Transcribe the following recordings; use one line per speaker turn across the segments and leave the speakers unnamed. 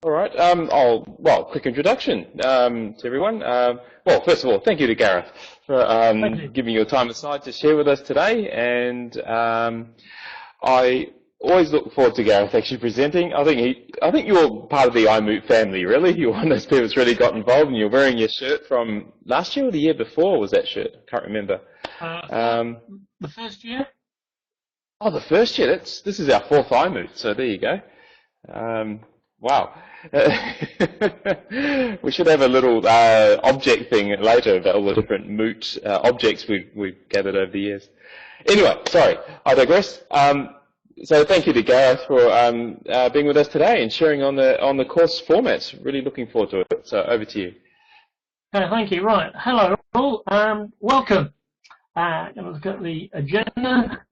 All right. Well, quick introduction to everyone. Well, first of all, thank you to Gareth for
Thank you.
giving your time aside to share with us today. And I always look forward to Gareth actually presenting. I think you're part of the iMoot family, really. You're one of those people that's really got involved, and you're wearing your shirt from last year or the year before. Was that shirt? I can't remember.
The first year?
Oh, the first year. This is our fourth iMoot, so there you go. Wow. We should have a little object thing later about all the different moot objects we've gathered over the years. Anyway, sorry, I digress. So thank you to Gareth for being with us today and sharing on the course formats. Really looking forward to it. So over to you.
Thank you. Right. Hello all. Welcome. Going to look at the agenda.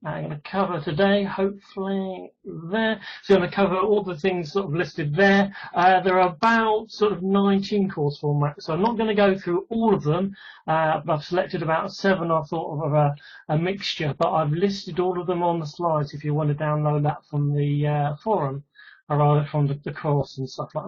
I'm going to cover today, hopefully there. So I'm going to cover all the things sort of listed there. There are about sort of 19 course formats, so I'm not going to go through all of them, but I've selected about 7 I thought of a mixture, but I've listed all of them on the slides if you want to download that from the forum, or rather from the course and stuff like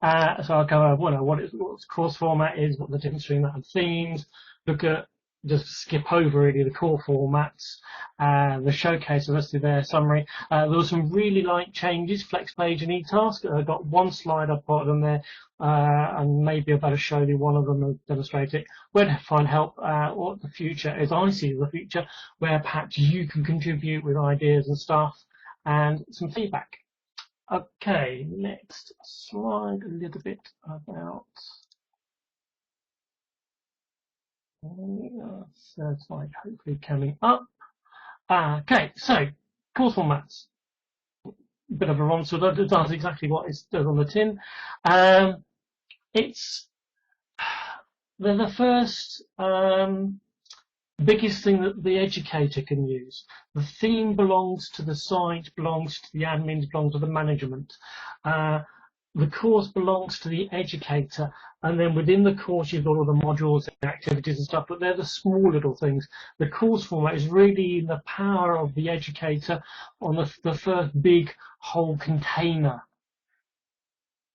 that. So I'll cover what the course format is, what the difference between that and themes, look at just skip over really the core formats, the showcase listed there, summary. There were some really light changes, flex page and e-task. I've got one slide I've put on there, and maybe I better show you one of them and demonstrate it. Where to find help, what the future is, I see the future, where perhaps you can contribute with ideas and stuff, and some feedback. Okay, next slide, a little bit about third slide hopefully coming up. Okay, so course formats. Bit of a run, so that does exactly what it does on the tin. It's the first biggest thing that the educator can use. The theme belongs to the site, belongs to the admins, belongs to the management. The course belongs to the educator, and then within the course you've got all the modules and activities and stuff, but they're the small little things. The course format is really the power of the educator on the first big whole container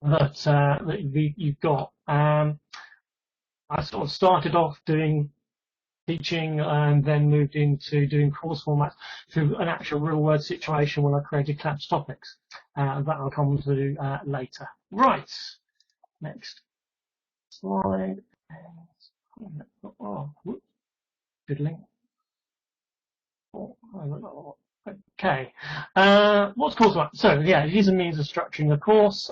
that you've got. I sort of started off doing teaching and then moved into doing course formats through an actual real world situation when I created collapse topics. That I'll come to later. Right, next slide. Oh, whoops, fiddling. Oh, okay, what's course format? So yeah, it is a means of structuring a course.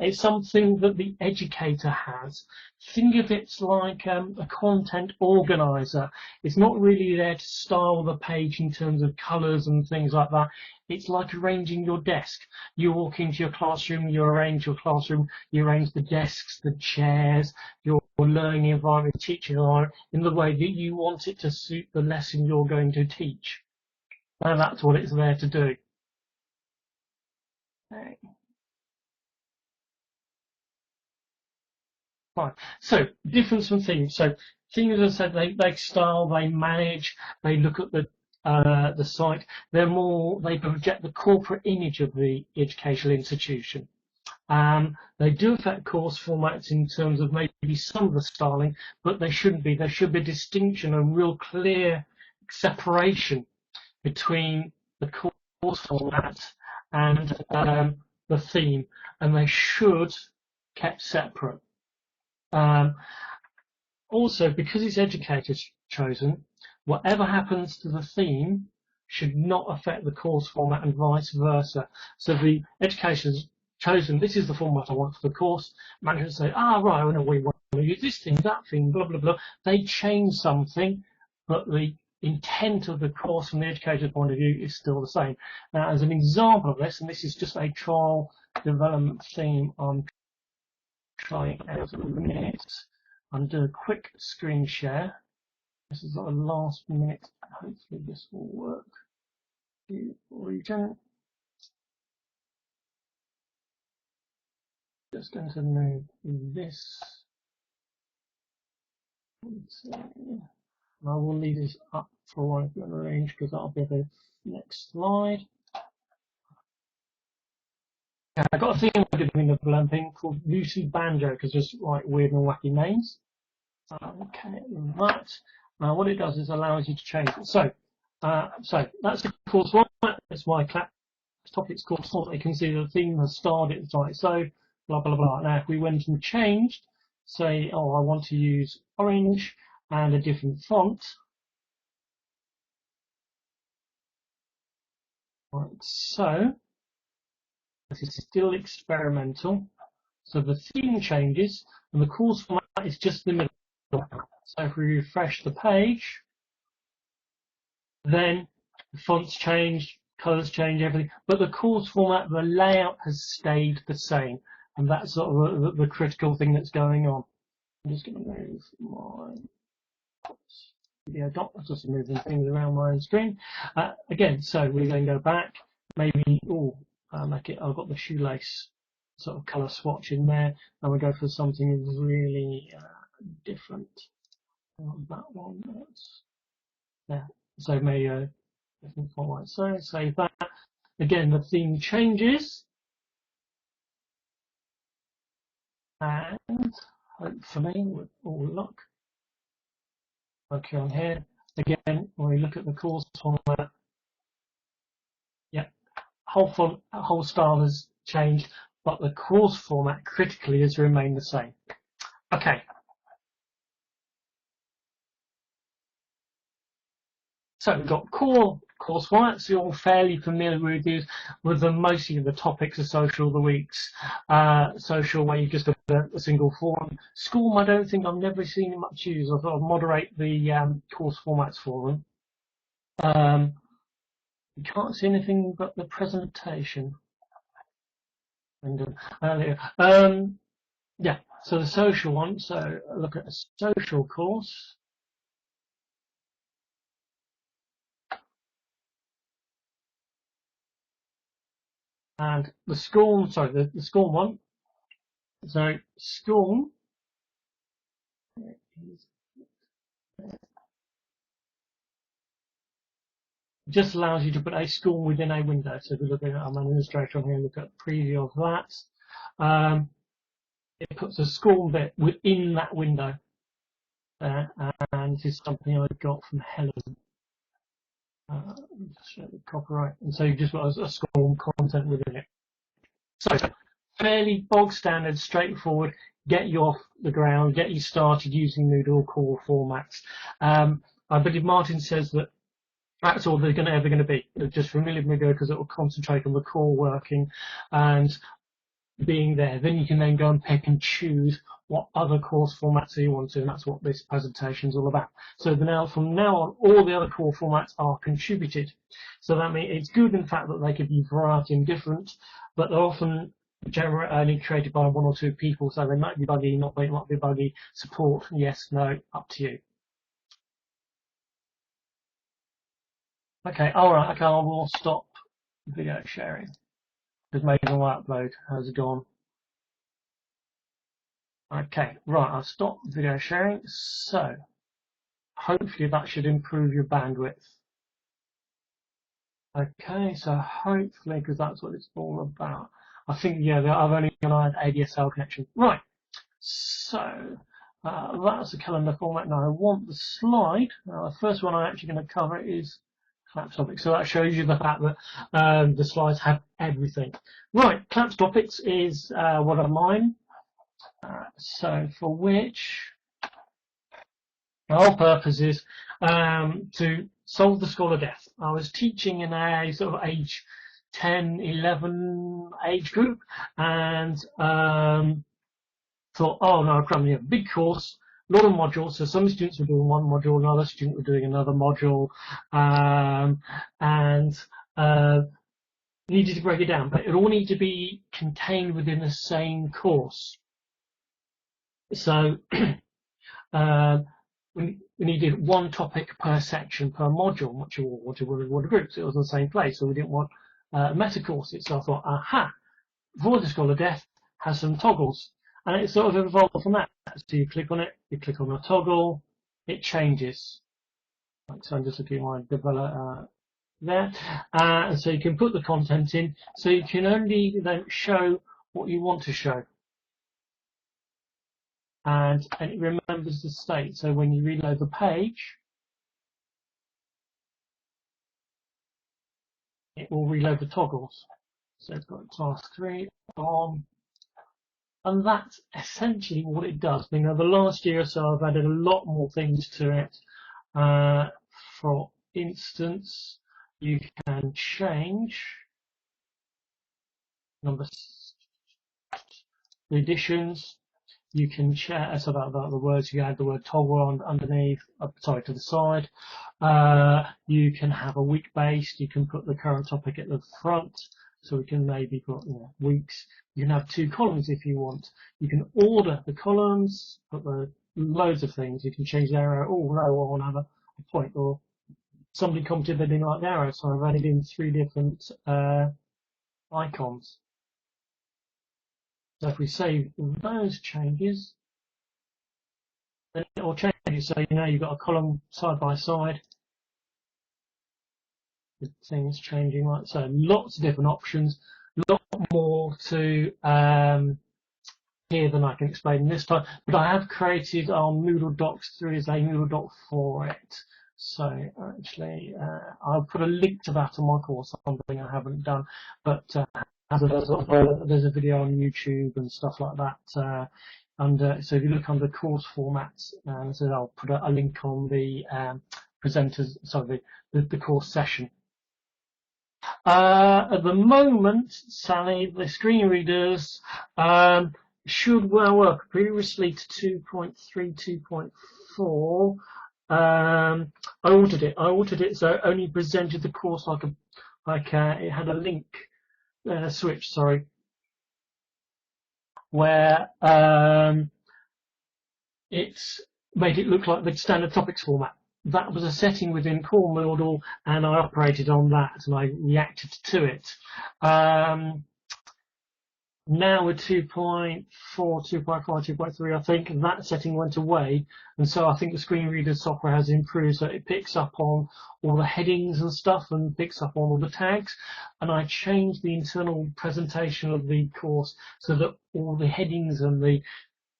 It's something that the educator has. Think of it like a content organizer. It's not really there to style the page in terms of colors and things like that. It's like arranging your desk. You walk into your classroom, you arrange your classroom, you arrange the desks, the chairs, your learning environment, teaching environment in the way that you want it to suit the lesson you're going to teach. And that's what it's there to do. Okay. Right. So difference from themes. So themes, as I said, they style, they manage, they look at the site. They project the corporate image of the educational institution. They do affect course formats in terms of maybe some of the styling, but they shouldn't be. There should be a distinction, a real clear separation between the course format and the theme, and they should kept separate. Also, because it's educators chosen, whatever happens to the theme should not affect the course format and vice versa. So the educators chosen, this is the format I want for the course. Managers say, right, I know we want to use this thing, that thing, blah, blah, blah. They change something, but the intent of the course from the educator's point of view is still the same. Now, as an example of this, and this is just a trial development theme I'm trying out at the minute, I'm doing a quick screen share. This is the last minute. Hopefully this will work. Region. Just going to move this. I will leave this up for one of the range because that'll be the next slide. I've got a theme in the thing called Lucy Banjo because there's like weird and wacky names. Okay, that. What it does is allows you to change it. So that's the course format. That's my class topic's course format. You can see the theme has started. It's like so, blah blah blah. Now, if we went and changed, say, oh, I want to use orange and a different font. Right, so this is still experimental. So the theme changes, and the course format is just the middle. So if we refresh the page, then the fonts change, colours change, everything. But the course format, the layout has stayed the same. And that's sort of the critical thing that's going on. I'm just going to move my video dot, just moving things around my own screen. Again, so we're going to go back, maybe, I've got the shoelace sort of colour swatch in there, and we go for something really different. That one, yeah. So maybe different font like so. Save that. Again, the theme changes, and hopefully, with all luck, okay, on here again. When we look at the course format, yeah, whole style has changed, but the course format critically has remained the same. Okay. So we've got core course formats. You're all fairly familiar with these, with mostly the topics of social, the weeks, social where you just got a single form. School, I don't think I've never seen it much used. I thought I'd moderate the course formats for them. You can't see anything but the presentation. And yeah, so the social one. So look at a social course. And the school, sorry, the school one. So school just allows you to put a school within a window. So if you look at, I'm an administrator on here, look at a preview of that. It puts a school bit within that window there, and this is something I got from Helen. Just show the copyright, and so you've just got a school content within it. So fairly bog standard, straightforward. Get you off the ground, get you started using Moodle core formats. I believe Martin says that that's all they're ever going to be. They're just familiar with Moodle because it will concentrate on the core working and being there. Then you can then go and pick and choose what other course formats you want to, and that's what this presentation is all about. So from now on, all the other core formats are contributed. So that means it's good in fact that they could be variety and different, but they're often only created by one or two people, so they might be buggy, not might be buggy. Support, yes, no, up to you. Okay, all right. Okay, I will stop video sharing because maybe my upload has gone. Okay, right. I'll stop video sharing. So hopefully that should improve your bandwidth. Okay, so hopefully, because that's what it's all about. I think, yeah, I've only got an ADSL connection. Right, so that's the calendar format. Now I want the slide. The first one I'm actually going to cover is collapse topics. So that shows you the fact that the slides have everything. Right, collapse topics is one of mine. So for which the whole purpose is to solve the scholar death. I was teaching in a sort of age 10, 11 age group, and thought, oh no, crumbly, a big course, a lot of modules. So some students were doing one module, another student were doing another module, and needed to break it down, but it all needed to be contained within the same course. So we needed one topic per section per module, which we wanted with groups. It was in the same place, so we didn't want meta courses. So I thought, aha, Avoid the Scholar Death has some toggles, and it sort of evolved from that. So you click on it, you click on the toggle, it changes. So I'm just looking at my developer there. And so you can put the content in, so you can only then show what you want to show. And it remembers the state. So when you reload the page, it will reload the toggles. So it's got task 3 on. And that's essentially what it does. You know, the last year or so, I've added a lot more things to it. For instance, you can change numbers, the additions. You can share, so about the words, you add the word toggle on underneath, sorry, to the side. You can have a week based. You can put the current topic at the front. So we can maybe put, you know, weeks. You can have 2 columns if you want. You can order the columns, put the loads of things. You can change the arrow. Oh no, I want to have a point. Or somebody commented they didn't like the arrow, so I've added in 3 different icons. So if we save those changes, then it will change it. So you know you've got a column side by side. The things changing like so. Lots of different options. A lot more to here than I can explain this time. But I have created our Moodle Docs. There is a Moodle Doc for it. So actually, I'll put a link to that on my course. Something I haven't done, but there's a video on YouTube and stuff like that. So if you look under course formats, so I'll put a link on the presenters, sorry, the course session. At the moment, Sally, the screen readers should well work. Previously to 2.3, 2.4. I altered it so it only presented the course like it had a link switch, sorry, where it's made it look like the standard topics format. That was a setting within Core Moodle, and I operated on that, and I reacted to it. Now with 2.4, 2.5, 2.3, I think that setting went away, and so I think the screen reader software has improved, so it picks up on all the headings and stuff, and picks up on all the tags. And I changed the internal presentation of the course so that all the headings and the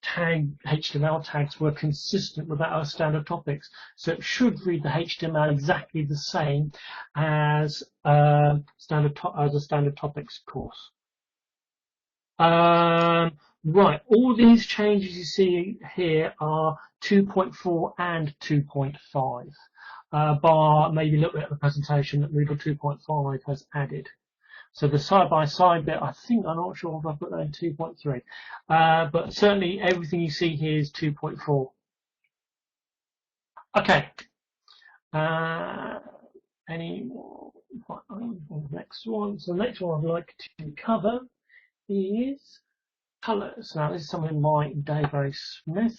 HTML tags were consistent with our standard topics. So it should read the HTML exactly the same as a standard topics course. Right, all these changes you see here are 2.4 and 2.5. Bar maybe a little bit of the presentation that Moodle 2.5 has added. So the side-by-side bit, I'm not sure if I put that in 2.3, but certainly everything you see here is 2.4. Okay. Any more? Next one. So the next one I'd like to cover is colours. Now this is something by Gareth Smith.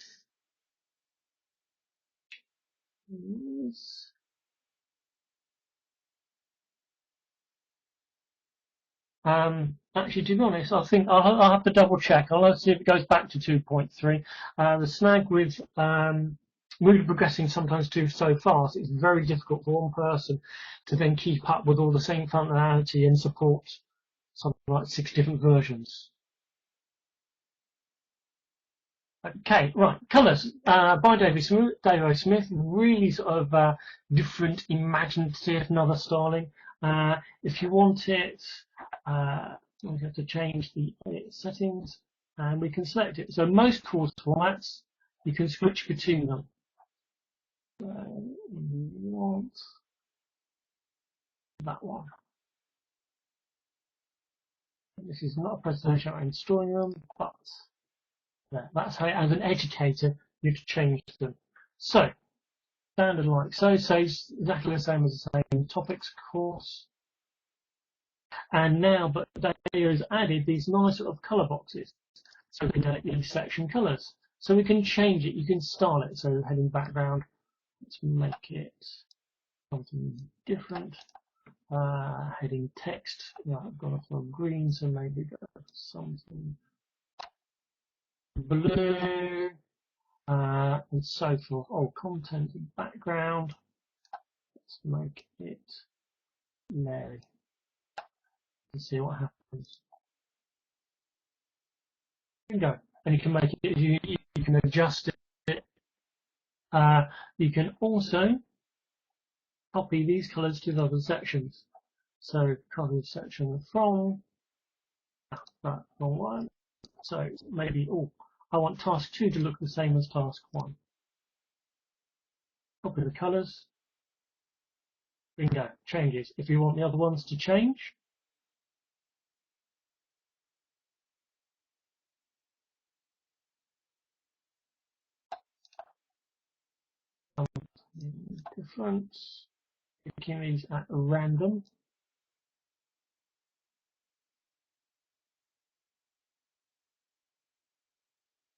Actually, to be honest, I think I'll have to double check. I'll have to see if it goes back to 2.3. The snag with Moodle progressing sometimes too so fast, it's very difficult for one person to then keep up with all the same functionality and support something like 6 different versions. Okay, right, colours by David Smith, really sort of different, imaginative, another styling. If you want it, we have to change the edit settings, and we can select it. So most course formats, you can switch between them. We want that one. This is not a presentation I'm installing them, but yeah, that's how, as an educator, you have to change them. So, standard like so, exactly the same as the same topics course. And now, but Dave has added these nice sort of colour boxes. So we can edit these section colours. So we can change it, you can style it. So heading background, let's make it something different. Heading text, yeah, I've gone for green, so maybe go for something blue, and so forth. Oh, content and background. Let's make it Mary. And see what happens. There you go. And you can make it, you can adjust it. You can also copy these colours to the other sections. So copy section from that wrong one. So maybe, I want task 2 to look the same as task 1. Copy the colours. Bingo, changes. If you want the other ones to change, difference, picking these at random.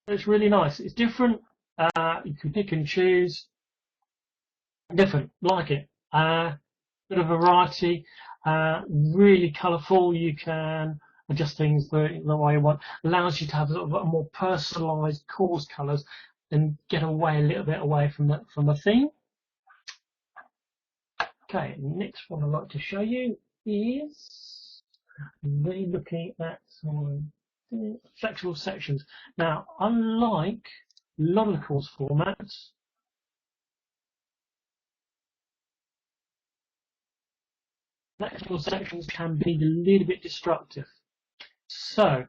It's really nice. It's different. You can pick and choose. Different, like it. Bit of variety. Really colourful. You can adjust things the way you want. Allows you to have sort of a more personalised course colours and get away a little bit away from the theme. Okay, next one I'd like to show you is really looking at some flexible sections. Now, unlike a lot of the course formats, flexible sections can be a little bit destructive. So,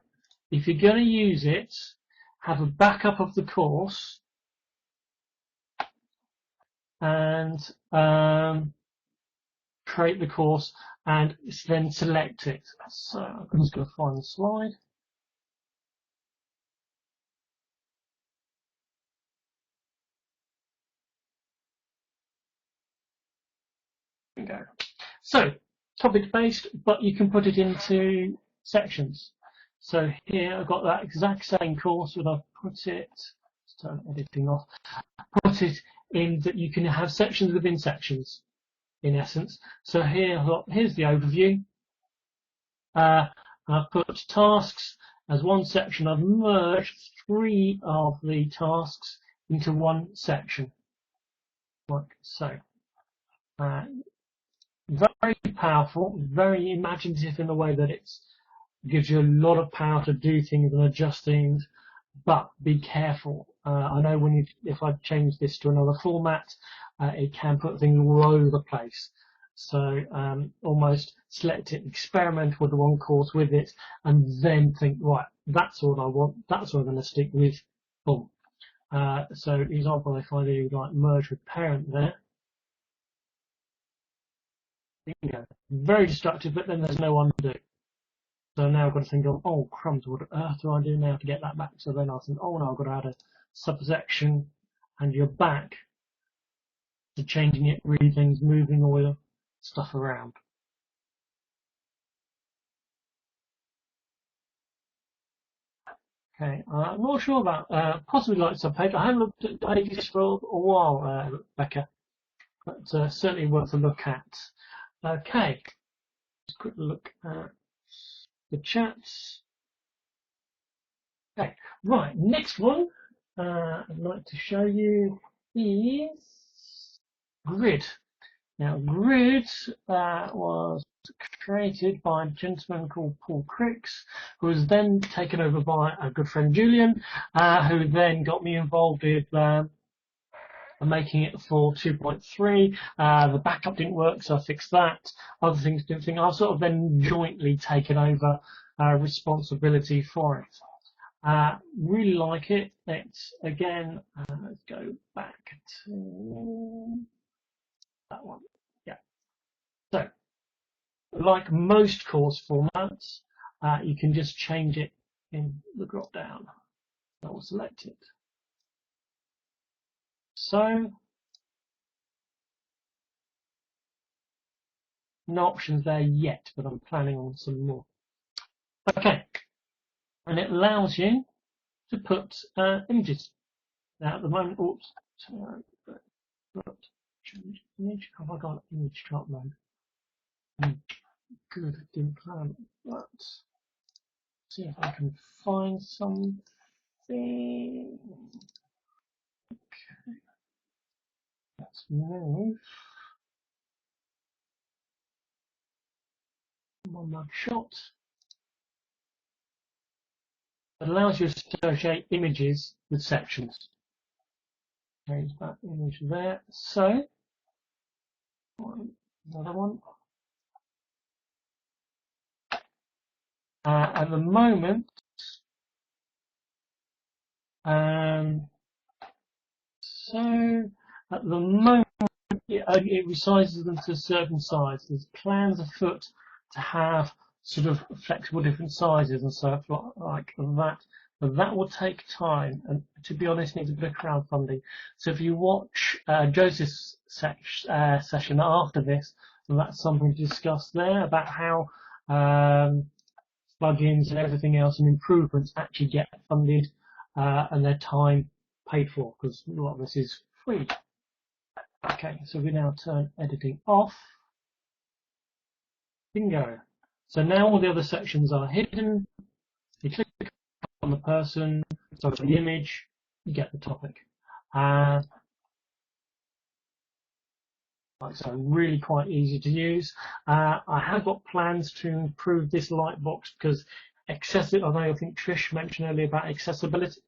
if you're going to use it, have a backup of the course and create the course and then select it. So, I'm just going to find the slide. There we go. So, topic-based, but you can put it into sections. So here I've got that exact same course, but I've put it, let's turn editing off, put it in that you can have sections within sections, in essence. So here I've got, here's the overview. I've put tasks as one section. I've merged 3 of the tasks into one section, like so. Very powerful, very imaginative in the way that it gives you a lot of power to do things and adjust things, but be careful. I know if I change this to another format, it can put things all over the place. So almost select it, experiment with the one course with it, and then think, right, that's what I want, that's what I'm going to stick with. Boom. So example, if I do like merge with parent there, very destructive, but then there's no undo. So now I've got to think of, oh crumbs, what on earth do I do now to get that back? So then I think, oh no, I've got to add a subsection, and you're back to changing it, read things, moving all the stuff around. Okay, I'm not sure about possibly like subpage. I haven't looked at pages for a while, Rebecca, but certainly worth a look at. Okay, let's quick look at the chats. Okay, right, next one I'd like to show you is Grid. Now, Grid was created by a gentleman called Paul Cricks, who was then taken over by a good friend Julian, who then got me involved with making it for 2.3. The backup didn't work, so I fixed that. Other things didn't think. I've sort of then jointly taken over responsibility for it. Really like it. It's again, let's go back to that one. Yeah. So, like most course formats, you can just change it in the drop down. I will select it. So, no options there yet, but I'm planning on some more. Okay, and it allows you to put images. Now at the moment, oops, change image. Have I got image to upload? Good, I didn't plan that. See if I can find something. Okay, let's move. one mug shot. It allows you to associate images with sections. Change that image there. So, another one. At the moment, it resizes them to a certain size. There's plans afoot to have sort of flexible different sizes and stuff like that. But that will take time, and to be honest, needs a bit of crowdfunding. So if you watch Joseph's session after this, that's something to discuss there about how plugins and everything else and improvements actually get funded and their time paid for, because a lot of this is free. Okay, so we now turn editing off. Bingo. So now all the other sections are hidden. You click on the person, so the image, you get the topic. So really quite easy to use. I have got plans to improve this lightbox because I think Trish mentioned earlier about accessibility.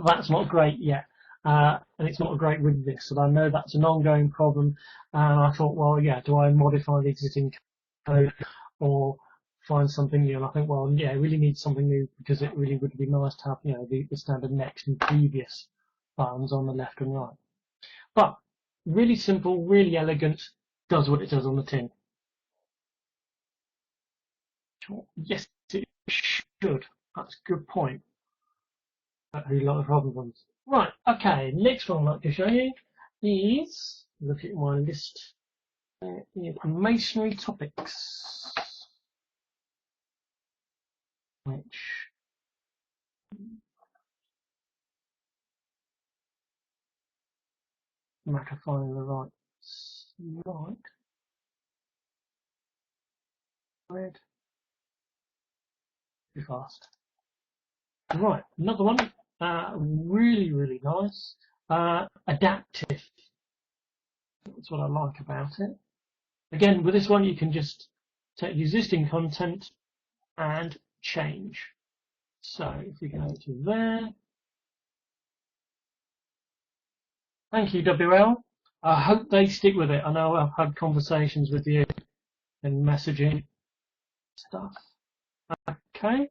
That's not great yet. And it's not great with this, and I know that's an ongoing problem. And I thought, well, yeah, do I modify the existing code or find something new? And I think, well, yeah, I really need something new because it really would be nice to have, you know, the standard next and previous buttons on the left and right. But really simple, really elegant, does what it does on the tin. Yes, it should. That's a good point. That's a lot of problems. Right, okay, next one I'd like to show you is, look at my list, masonry topics, which matter finding the right slide. Red. Too fast. Right, another one, really, really nice, adaptive. That's what I like about it. Again, with this one, you can just take the existing content and change. So if we go to there, thank you, WL. I hope they stick with it. I know I've had conversations with you and messaging stuff. Okay.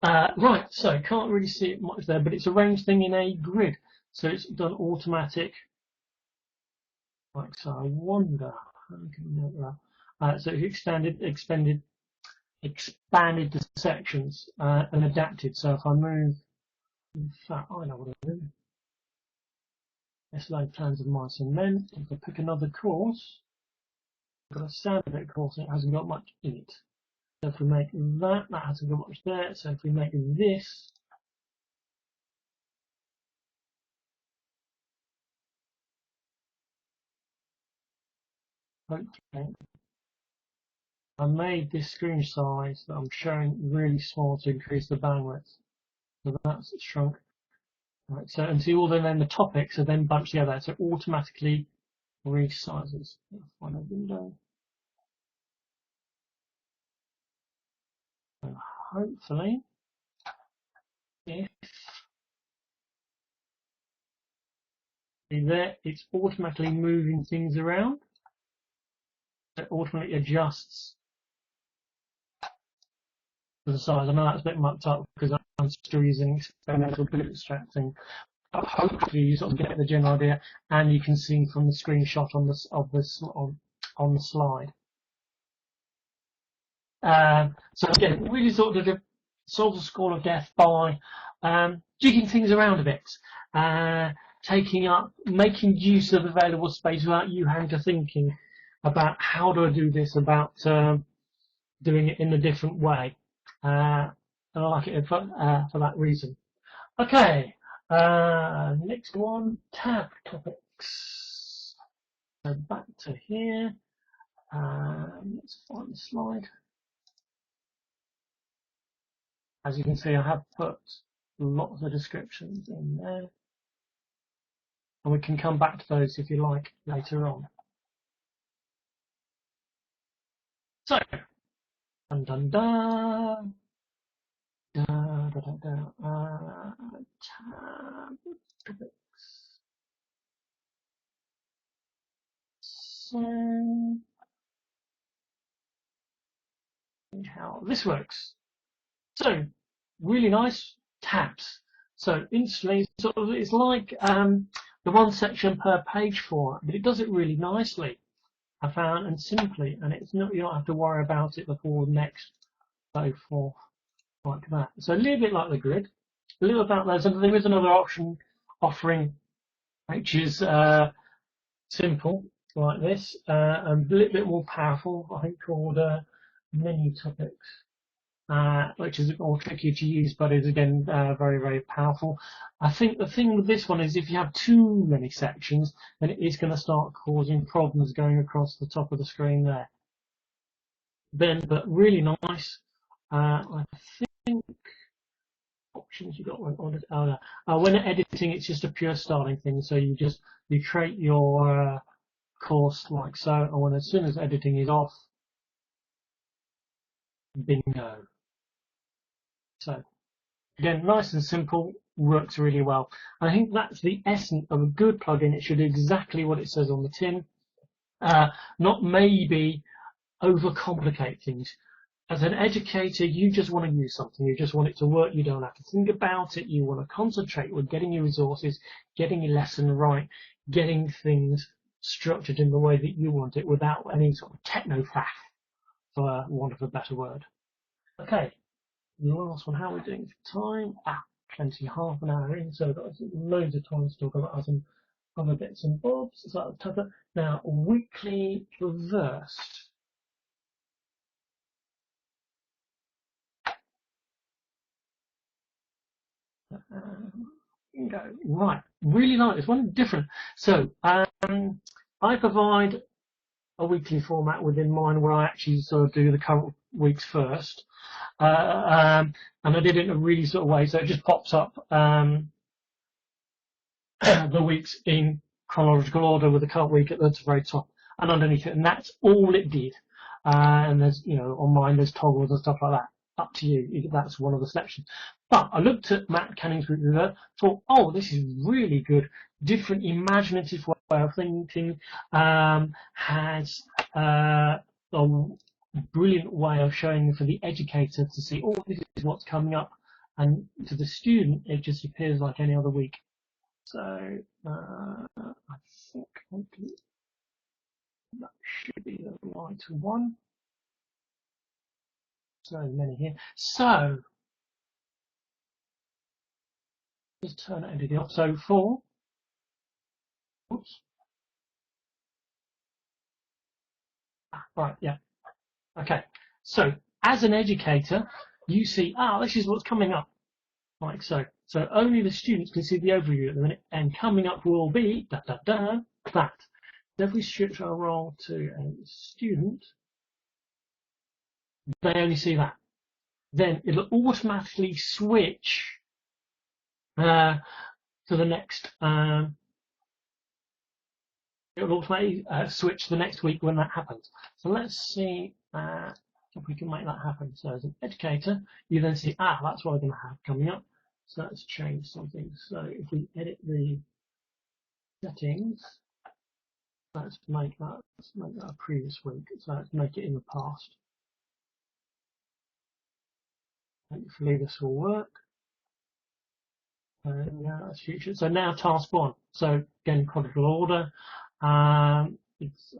Right, so can't really see it much there, but it's arranged thing in a grid. So it's done automatic. Like so, I wonder how can we note that. So it expanded the sections and adapted. So if I move, in fact, I know what I do. Let's load plans of mice and men. If I pick another course, I've got a standard course and it hasn't got much in it. So if we make that, that hasn't got much there. So if we make this, okay, I made this screen size that I'm showing really small to increase the bandwidth. So that's shrunk. Right, so and see all then the topics are then bunched together, so automatically resizes. Find a window. So hopefully, if there, it's automatically moving things around. It automatically adjusts to the size. I know that's a bit mucked up because I'm still using experimental bootstrapping. But hopefully you sort of get the general idea, and you can see from the screenshot on the slide. So again, really sort of solve the score of death by jigging things around a bit, making use of available space without you having to thinking about how do I do this, about doing it in a different way. And I like it for that reason. Okay, next one, tab topics. So back to here. Let's find the slide. As you can see, I have put lots of descriptions in there. And we can come back to those if you like later on. So, dun dun dun. Da, da, da, da, tab, topics. So, how this works. So, really nice tabs. So, instantly, sort of, it's like the one section per page format, but it does it really nicely. I found and simply, and it's not, you don't have to worry about it before the next, so forth, like that. So a little bit like the grid, a little about those, and there is another option offering, which is simple, like this, and a little bit more powerful, I think, called menu topics, which is a bit more tricky to use, but is again very, very powerful. I think the thing with this one is if you have too many sections, then it is going to start causing problems going across the top of the screen there. But really nice. I think options you got one on it. Oh, no. When editing, it's just a pure styling thing. So you create your course like so, and when as soon as editing is off, bingo. So again, nice and simple, works really well. And I think that's the essence of a good plugin. It should do exactly what it says on the tin, not maybe overcomplicate things. As an educator, you just want to use something. You just want it to work. You don't have to think about it. You want to concentrate with getting your resources, getting your lesson right, getting things structured in the way that you want it without any sort of techno-faff, for want of a better word. Okay, the last one, how are we doing for time? Plenty, half an hour in, so I've got loads of time to talk about some other bits and bobs. So now, weekly reversed. Go. Right, really like this one, different. So I provide a weekly format within mine where I actually sort of do the current weeks first, and I did it in a really sort of way, so it just pops up the weeks in chronological order with the current week at the very top and underneath it, and that's all it did. And there's, on mine there's toggles and stuff like that. Up to you. That's one of the selections. But I looked at Matt Canning's group revert, thought, oh, this is really good. Different imaginative way of thinking. Has a brilliant way of showing for the educator to see, oh, this is what's coming up. And to the student, it just appears like any other week. So I think that should be the right one. So many here. So just turn it into the off. So oops. Right, yeah. Okay. So as an educator, you see, this is what's coming up. Like so. So only the students can see the overview at the minute, and coming up will be that. If we switch our role to a student, they only see that. Then it'll automatically switch to the next. It will automatically switch the next week when that happens. So let's see if we can make that happen. So as an educator, you then see, that's what I'm going to have coming up. So let's change something. So if we edit the settings, let's make that a previous week. So let's make it in the past. Hopefully this will work. Now that's future. So now task one. So again, chronological order. It's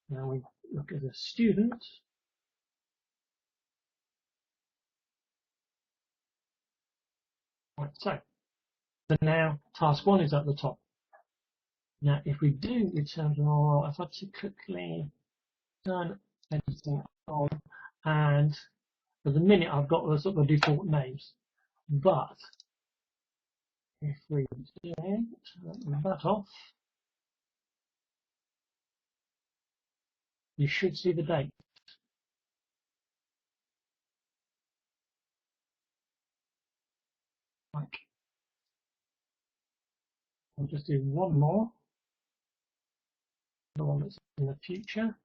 now we look at a student. Right, so now task one is at the top. Now, if we do return to normal, if I quickly turn anything on, and for the minute I've got the sort of default names, but if we turn that off, you should see the date. Like, I'll just do one more, the one that's in the future.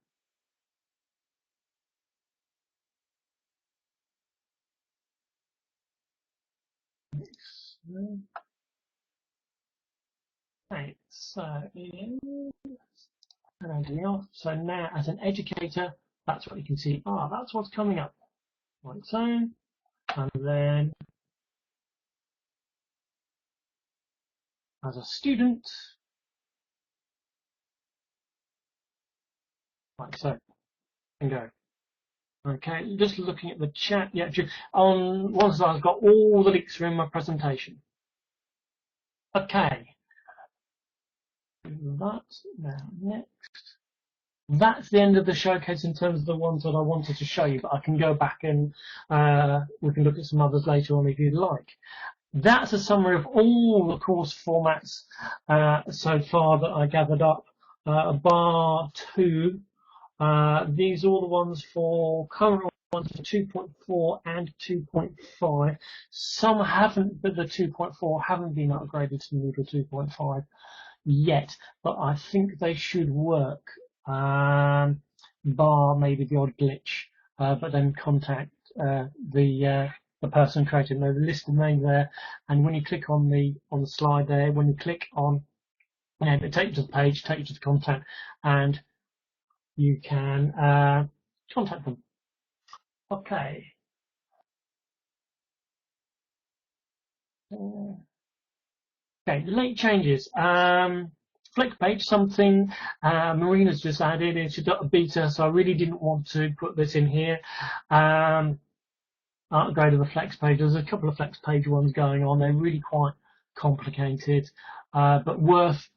Right, so so now as an educator, that's what you can see. That's what's coming up. Like so, and then as a student, like so, and go. Okay, just looking at the chat. Yeah, on one side I've got all the links are in my presentation. Okay, that's now next. That's the end of the showcase in terms of the ones that I wanted to show you, but I can go back and we can look at some others later on if you'd like. That's a summary of all the course formats so far that I gathered up, bar 2. These are all the ones for current ones for 2.4 and 2.5. Some haven't, but the 2.4 haven't been upgraded to Moodle 2.5 yet, but I think they should work, bar maybe the odd glitch, but then contact the person creating the list of names there, and when you click on the slide there, when you click on, it takes you to the page, takes you to the contact, and you can contact them. Okay. Okay, late changes. Flex page, something Marina's just added into a beta, so I really didn't want to put this in here. Upgrade of the flex page. There's a couple of flex page ones going on. They're really quite complicated, but worth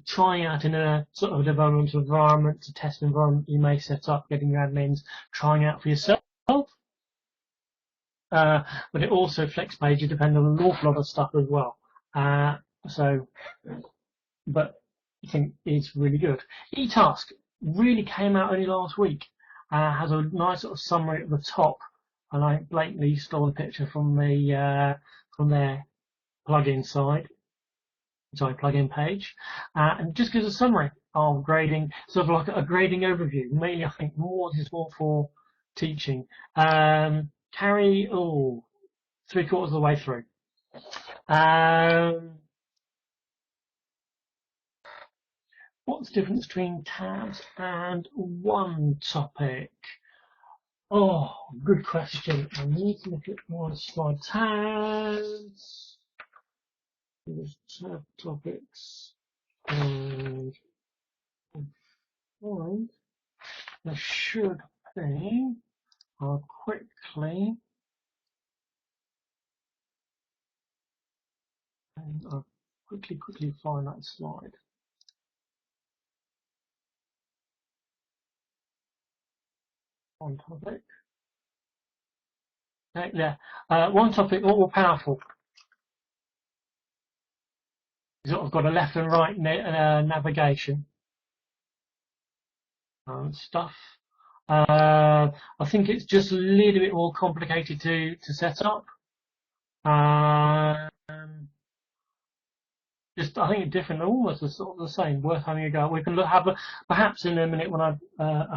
trying out in a sort of development environment, to test environment you may set up, getting your admins, trying out for yourself. But it also flex pages depend on an awful lot of stuff as well. But I think it's really good. eTask really came out only last week. Has a nice sort of summary at the top, and I blatantly stole a picture from their plugin side. Sorry, plugin page, and just gives a summary of grading, sort of like a grading overview. Mainly, I think this is more for teaching. Carry 3/4 of the way through. What's the difference between tabs and one topic? Oh, good question. I need to look at my slide. Tabs. There's tab topics. And find there should be. I'll quickly find that slide. One topic. Okay, yeah. One topic, all powerful. I've got a left and right navigation and stuff. I think it's just a little bit more complicated to set up. Just I think it's different, almost sort of the same. Worth having a go. We can have perhaps in a minute when I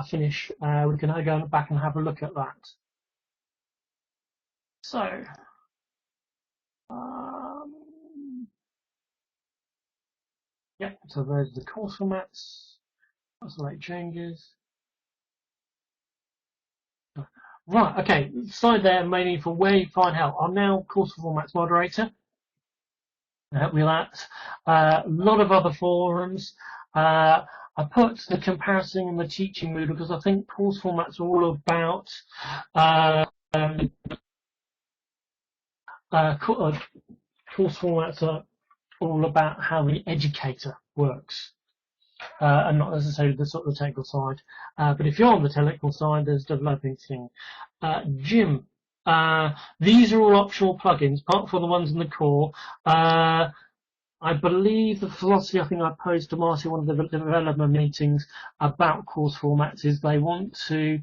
finish, we can go back and have a look at that. So. Yeah, so there's the course formats. That's the late changes. Right, okay, slide there mainly for where you find help. I'm now course formats moderator. We're at a lot of other forums. I put the comparison in the teaching Moodle because I think course formats are all about course formats are all about how the educator works. And not necessarily the sort of the technical side. But if you're on the technical side, there's developing thing. Jim, these are all optional plugins, apart from the ones in the core. I believe the philosophy I think I posed to Marty in one of the development meetings about course formats is they want to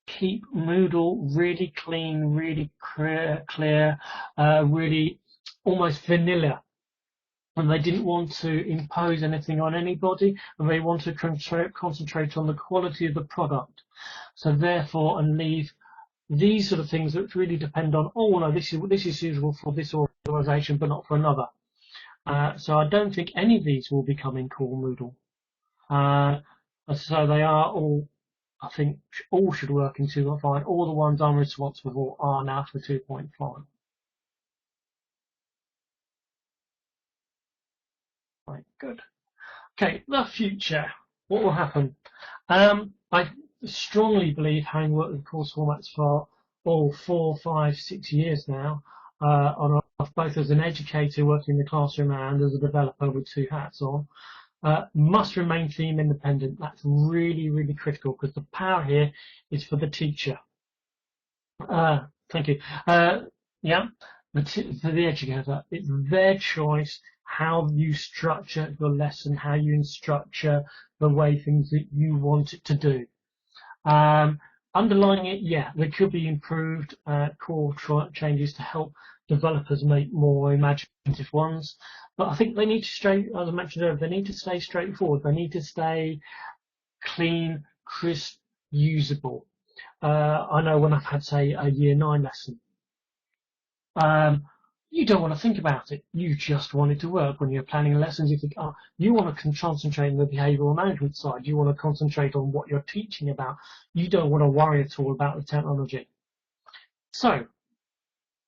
keep Moodle really clean, really clear, really almost vanilla. And they didn't want to impose anything on anybody, and they want to concentrate on the quality of the product. So therefore, and leave these sort of things that really depend on, oh no, this is suitable for this organisation but not for another. So I don't think any of these will become in core Moodle. So they are all, I think, all should work in 2.5. All the ones I'm responsible for are now for 2.5. Right, good. Okay, the future. What will happen? I strongly believe, having worked with course formats for 4, 5, 6 years now, on both as an educator working in the classroom and as a developer with 2 hats on, must remain theme independent. That's really, really critical because the power here is for the teacher. Thank you. Yeah, for the educator, it's their choice how you structure your lesson, how you structure the way things that you want it to do. Underlying it, yeah, there could be improved core changes to help developers make more imaginative ones. But I think they need to as I mentioned earlier, they need to stay straightforward. They need to stay clean, crisp, usable. I know when I've had, say, a year 9 lesson, you don't want to think about it. You just want it to work. When you're planning lessons, you think, oh, you want to concentrate on the behavioural management side. You want to concentrate on what you're teaching about. You don't want to worry at all about the technology. So,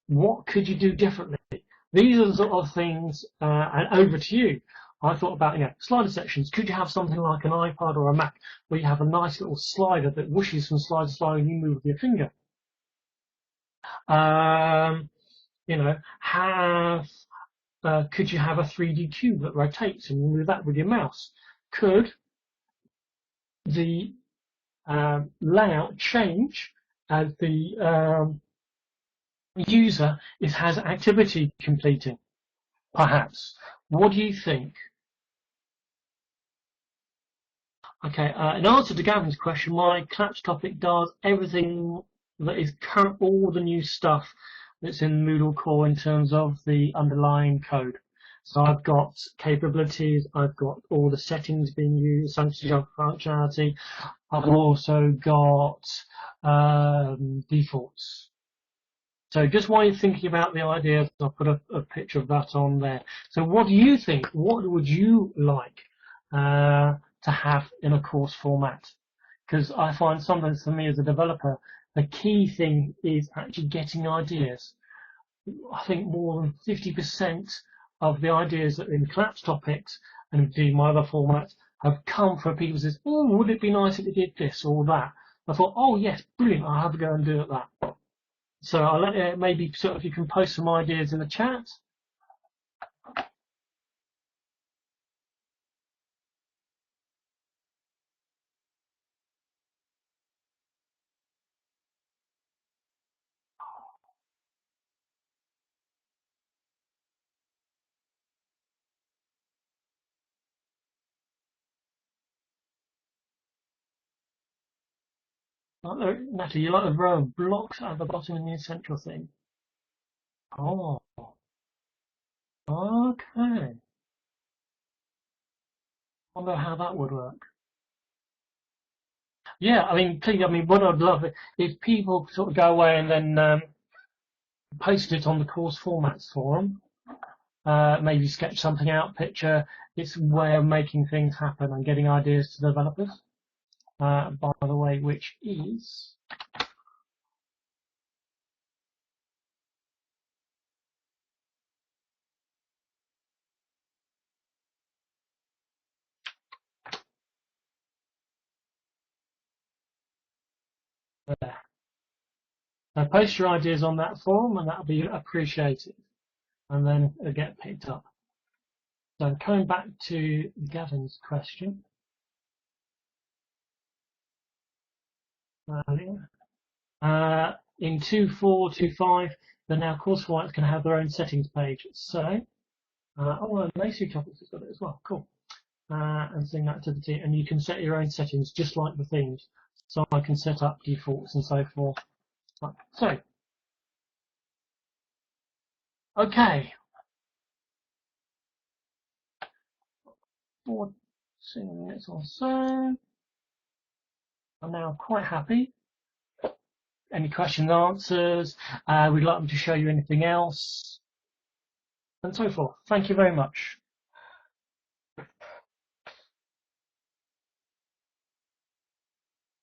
what could you do differently? These are the sort of things, and over to you. I thought about, slider sections. Could you have something like an iPad or a Mac where you have a nice little slider that whooshes from slide to slide and you move with your finger? Could you have a 3D cube that rotates and you move that with your mouse? Could the layout change as the user has activity completing? Perhaps. What do you think? Okay, in answer to Gavin's question, my collapse topic does everything that is current, all the new stuff that's in Moodle core in terms of the underlying code. So I've got capabilities, I've got all the settings being used, functionality. I've also got defaults. So just while you're thinking about the ideas, I'll put a picture of that on there. So what do you think? What would you like to have in a course format? Because I find sometimes for me as a developer, the key thing is actually getting ideas. I think more than 50% of the ideas that are in collapse topics and indeed my other formats have come from people who says, oh, would it be nice if it did this or that? I thought, oh yes, brilliant, I'll have to go and do that. So I'll let maybe sort of you can post some ideas in the chat. Natalie, you like the row of blocks at the bottom in the essential thing? Oh, okay. I wonder how that would work. Yeah, I mean, what I'd love if people sort of go away and then post it on the course formats forum. Maybe sketch something out, picture. It's a way of making things happen and getting ideas to developers. By the way, which is there. So post your ideas on that forum and that'll be appreciated. And then it'll get picked up. So coming back to Gavin's question earlier. In 2.4, 2.5, the now course formats can have their own settings page. So, and Macy Topics has got it as well. Cool. And Sing Activity, and you can set your own settings just like the themes. So I can set up defaults and so forth. Right. So, okay. 14 minutes or so. I'm now quite happy. any questions, answers. We'd like them to show you anything else, and so forth. Thank you very much.